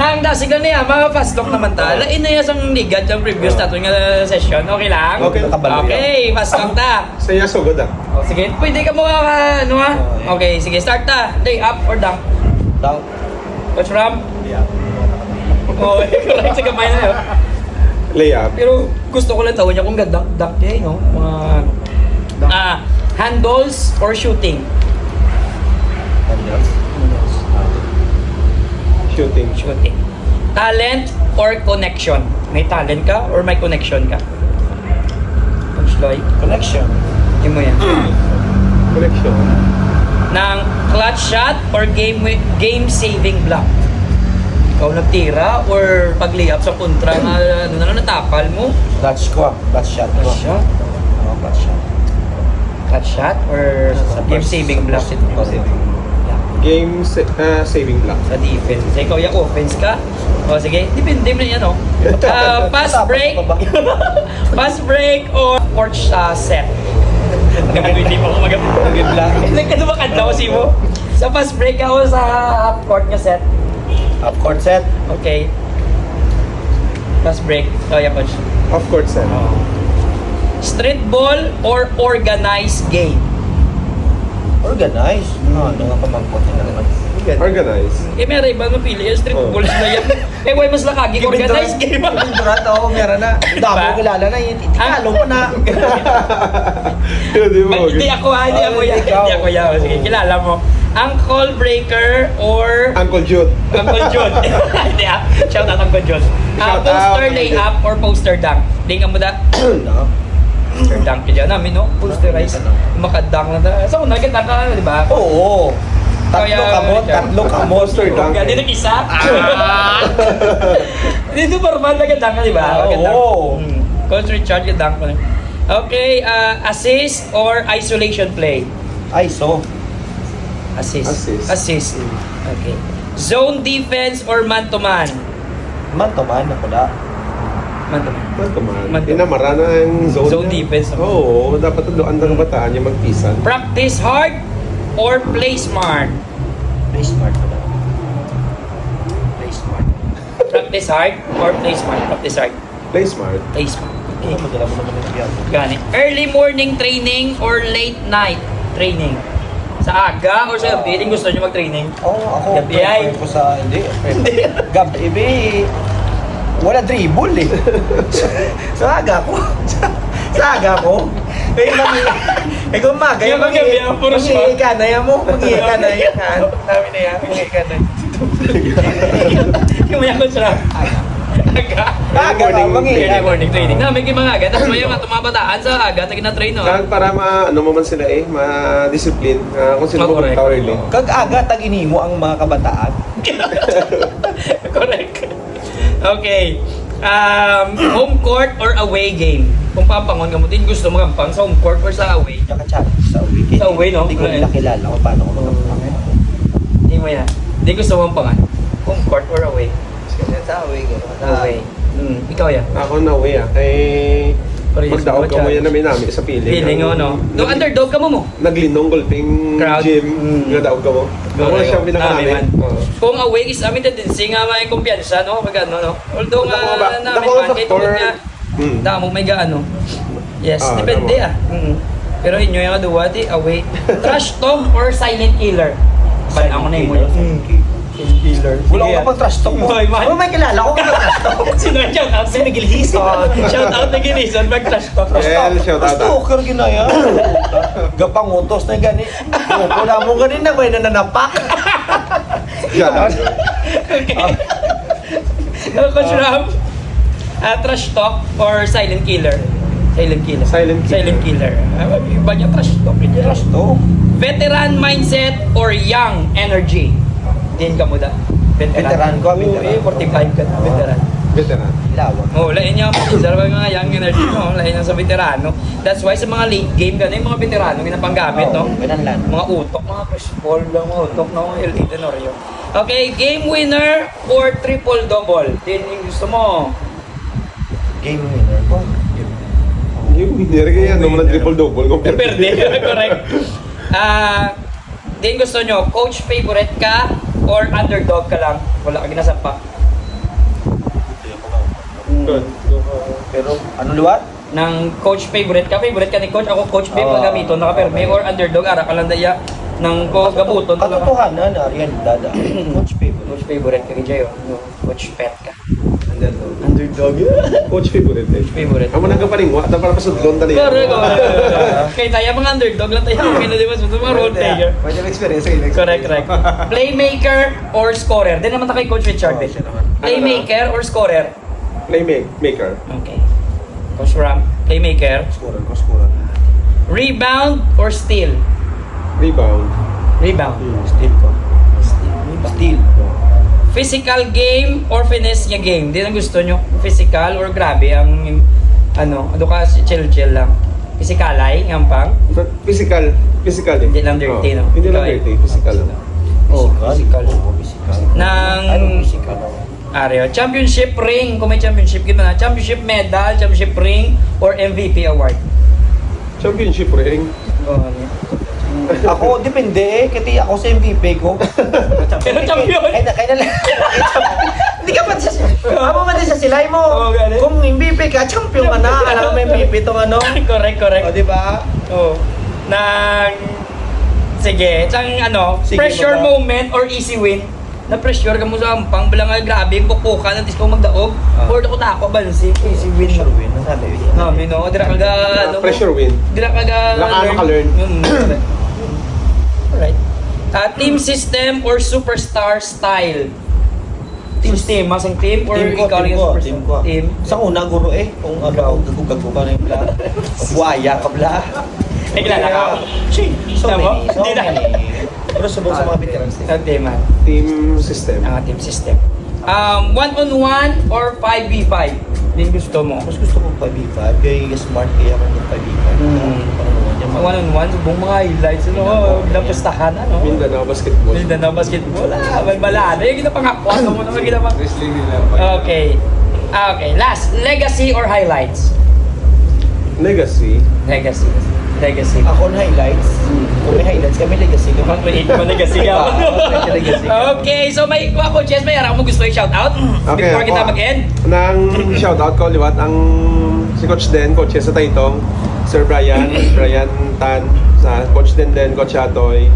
Nang dasigan niya, mga fast talk naman ta. Lain na yan sang ligat yung previous nato nga session. Okay lang? Okay. Okay, fast talk ta. Saya sugod ah. O, sige, pwede ka mo ano ha? Okay, sige, start ta. Day up or down? Down. Coach Ram? Yeah. Oh, correct sa kamay na yun. Layup. Pero gusto ko lang tawag niya kung dunk eh, no? Mga handballs or shooting? Shooting. Shooting. Talent or connection? May talent ka or may connection ka? Coach Loy? Connection. Yun mo yan. Connection. Ng clutch shot or game-saving block? Ikaw nagtira or pag-layup sa kontra na natapal mo? Clutch ko. Clutch shot ko. Clutch shot? Oo, clutch shot. Clutch shot or game-saving block? Saving block. Sa defense. Sa ikaw yung offense ka? O sige, depende mo yan o. Fast break. Fast break or court set? Hindi pa ako Mag-block. Nagkadumakaw si mo. Sa fast break ako sa half court nga set. Half court set. Okay. Fast break. Kaya coach. Of course, sir. Street ball or organized game? Organize. Ano nga pamangkot nila naman. Organize. Eh, meron iba mapili yung street ball na yan. Eh, why mas lakagi organized game? Durat, oo, meron na. Dami ko kilala na yun. Itikalo ko na. Hindi mo. Hindi ako yan. Hindi ako yan. Sige, kilala mo. Ankle breaker or Uncle Jude. Uncle John. Hindi ah. Shout out Uncle John. Shout out, Poster Uncle layup or poster dunk? Hindi ka mo da. No. Poster dunk ka namin, no? Posterize. Makadunk na da. So, nagkadunk ka, di ba? Oo. Tatlo ka mo. Poster dunk. Hindi na isa. Dito normal nagkadunk ka, di ba? Oo. Coach Richard, kadunk ko na. Okay, assist or isolation play? ISO. Assist. Assist. Okay. Zone defense or man-to-man? Man to man, ako na. Man-to-man. Man. Inamara na ang zone. Zone defense. Oo, dapat doon ang bataan yung magpisan. Practice hard or play smart? Play smart ko na. Play smart. Practice hard or play smart? Practice hard. Play smart. Play smart. Okay. Madala mo naman yung biyan. Gani. Early morning training or late night training? Sa aga or sa gabi? Gusto nyo mag-training? Oo, ako. Gabi ay. Prefer ko sa, hindi. Gabi, wala dribble eh. Sa aga ko. Sa aga ko. Eh, kung maga, Yung magabi, ang puro siya. mag-iika na yan mo. Mag-iika na yan. Dami na yan. Mag-iika na yan. Yung maya ko siya. Aga. Aga na, Early mag-iika. morning training. Na, may mga aga. Tapos may mga tumabataan sa aga na kina-train, no? Kaya para ano mo man sila ma-discipline. Kung sino Oh, correct. pumunta early. Kag aga, tag-ini mo ang mga kabataan. Correct. Okay. Home court or away game? Kung papangon ka mo din, gusto mo kampang sa home court or sa away? Tsaka-challenge sa away. Sa away, no? Hindi ko nila kilala kung paano ko magkampang. Hindi mo yan. Hindi gusto mo kampangan. Home court or away? Sa away ko. Away. Ikaw yan. Ako na way Kay Parehas magdaog ka mo challenge. yan namin sa piling. Feeling mo, no? Do underdog ka mo. Naglinong gulping Crowd. gym. Nga daog ka mo. Ako na siya pinaka-namin. Kung away is amin tendency nga may kumpiyansa, no? Pag ano, no? Although nga namin Dako man, sa kahit store. tungkol nga, damo may gaano. Yes, depende damo. Pero inyo yung kaduwa, di away. Trash talk or silent killer? Ban ako na yung mula. Killer. Wala ko pang trash talk mo. Hoy, man. Ano may kilala ko pang trash talk? Sino ang shout out? Si Miguel Hison. Shout out na Ginison, mag trash talk. Yeah, shout out. Stalker ginaya. Gapangutos na gani. Wala mo ganun na may nananapak. Yan. Coach Ram, trash talk or silent killer? Silent killer. Silent killer. Iba niya trash talk. Trash talk. Veteran mindset or young energy? Din ka mo da. Veteran ko, veteran. 45 ka na, veteran. Veteran. Lawak. Lain niya mo, sir, mga young energy mo, lain niya sa veterano. That's why sa mga late game ka na yung mga veterano, ginapanggamit, no? Ganun lang. Mga utok, mga push ball lang, mga utok na mga elite Norio. Okay, game winner or triple double? Din yung gusto mo. Game winner ko. Yung winner kaya naman ng triple-double. Perde, correct. Din gusto nyo, coach favorite ka or underdog ka lang? Wala ka ginasampa. Good. Pero, ano liwat? Ng coach favorite ka ni coach, ako coach B, Oo. pagamiton, naka-perme or underdog, ara ka lang daya ng gabuton. Katotohanan, realidad. Coach favorite. Coach favorite ka, Jayo. Coach pet ka. Underdog. Coach favorite eh. Favorite. Amo nang kapaningwa, ta para pasudlon tali. Correct. Kaya tayo mga underdog lang tayo. Kaya di ba? Mga role player. Pwede yung experience. Correct. Playmaker or scorer? Din naman tayo kay Coach Richard. Oh, siya naman. Playmaker or scorer? Playmaker. Okay. Coach Ram, playmaker. Scorer. Rebound or steal? Rebound. Rebound. Steal ko. Steal. Physical game or finesse niya game? Di na gusto nyo? Physical or grabe ang ano ka chill lang. Physical ay ngampang. Physical eh. Hindi lang dirty, no? Hindi lang Ikaw, dirty, physical lang. Oh, physical. Physical. Nang Physical. Areo, championship ring, kung may championship gano'n na, championship medal, championship ring, or MVP award? Championship ring. Ako, depende eh. Kasi ako sa MVP ko. Pero champion! Kaya na lang. Hindi ka pa sa... Amo man din sa silay mo. Oo, ganun. Kung MVP ka, champion ka na. Alam mo MVP itong ano. correct. O, di ba? Oh. Nang... Sige, tsang ano, Sige, pressure baba. moment or easy win? Na-pressure ka mo sa ampang, bilang nga grabe, bukukan, at ikaw magdaog, or ako bansi, easy win. Sure win. Nasabi yun. Nabi no, dira ka ga, ano, Pressure win. dira ka ga, Wala ka learn. Alright. Team system or superstar style? Team, masang team or ikaw rin yung superstar? Team. Sa una, guro eh. Kung agaw, gagugag ko na yung bla. Buhaya ka bla. Naglalaka ka. So Tama? many. So Hindi na. many. Pero subong sa mga veterans din. Sa team, man. Team system. Ang team system. 1-on-1 or 5v5? Din gusto mo? Mas gusto ko 5v5. Kaya smart kaya ako ng 5v5. Sa 1-on-1, subong mga highlights, ano, napustahan, ano? Mindanao basketball. Mindanao basketball, malmala. Ano yung ginapangakwa? Ano mo naman ginapang... Wrestling nila. Okay. Last, legacy or highlights? Legacy. Legacy. Ako on highlights. Kung may highlights kami, legacy kami. Mag-create mo legacy ka. Legacy. Okay, so may ako, Jess, may araw mo gusto i-shoutout? Okay, Before kita ako, mag-end? Nang shoutout ko, liwat, ang si Coach Den, Coach sa Taytong, Sir Brian Tan, sa Coach Den, Coach Atoy,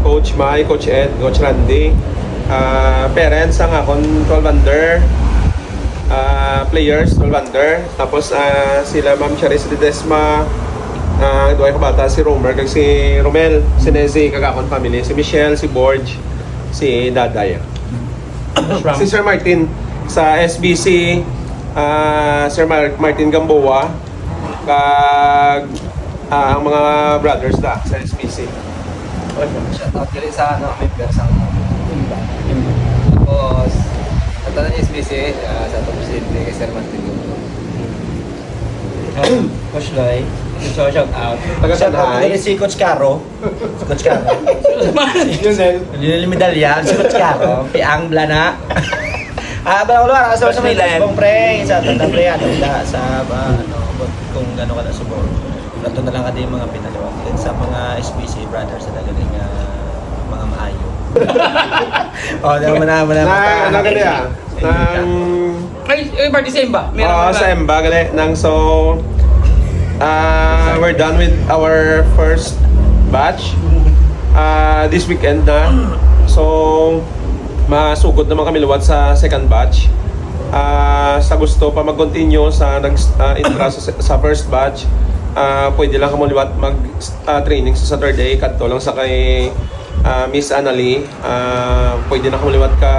Coach Mai, Coach Ed, Coach Randy, parents ang akong 12 under, players 12 under, tapos sila Ma'am Charis Ledesma, duhay ko bata, si Romer, kag si Romel, si Nezi, kag akong family, si Michelle, si Borge, si Daday. Si Sir Martin sa SBC, Sir Martin Gamboa, kag ang mga brothers da sa SBC. Shoutout dili sa member sa tapos at ang SBC sa top presidente kay Sir Martin. Coach Loy, shout out. Taga-Tanay. Si Coach Caro. Si Coach Caro. Yun Lili medalya, si Coach Caro. Piang blana. Bala ko luar, sa mga bong pre, sa pre, sa kung gano'n ka na subong. Nato na lang ka din mga pinaliwag. Sa mga SBC brothers na galing mga maayo. Nang Ay, party sa Emba. sa Emba gali nang we're done with our first batch this weekend na. So masugod naman kami luwat sa second batch. Sa gusto pa mag-continue sa intra sa first batch, pwede lang kamo liwat mag training sa Saturday kadto lang sa kay Miss Annalie. Pwede na kamo liwat ka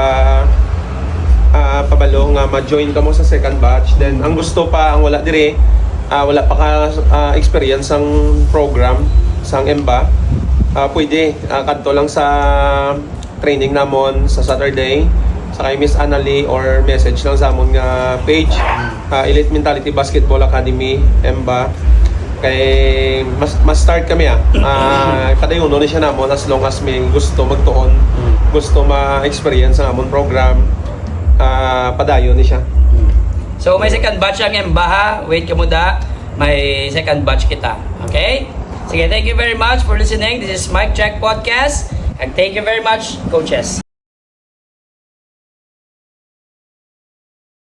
pabalo nga ma-join ka mo sa second batch. Then ang gusto pa ang wala dire, wala pa ka experience ang program sang EMBA, pwede kadto lang sa training namon sa Saturday sa kay Miss Annalie or message lang sa amon nga page, Elite Mentality Basketball Academy EMBA. Kay mas start kami padayon ni siya namon as long as may gusto magtuon, gusto ma-experience ang amon program, padayon ni siya. So may second batch ang Emba ha. Wait ka muna. May second batch kita. Okay? Sige, thank you very much for listening. This is Mike Check Podcast. And thank you very much, coaches.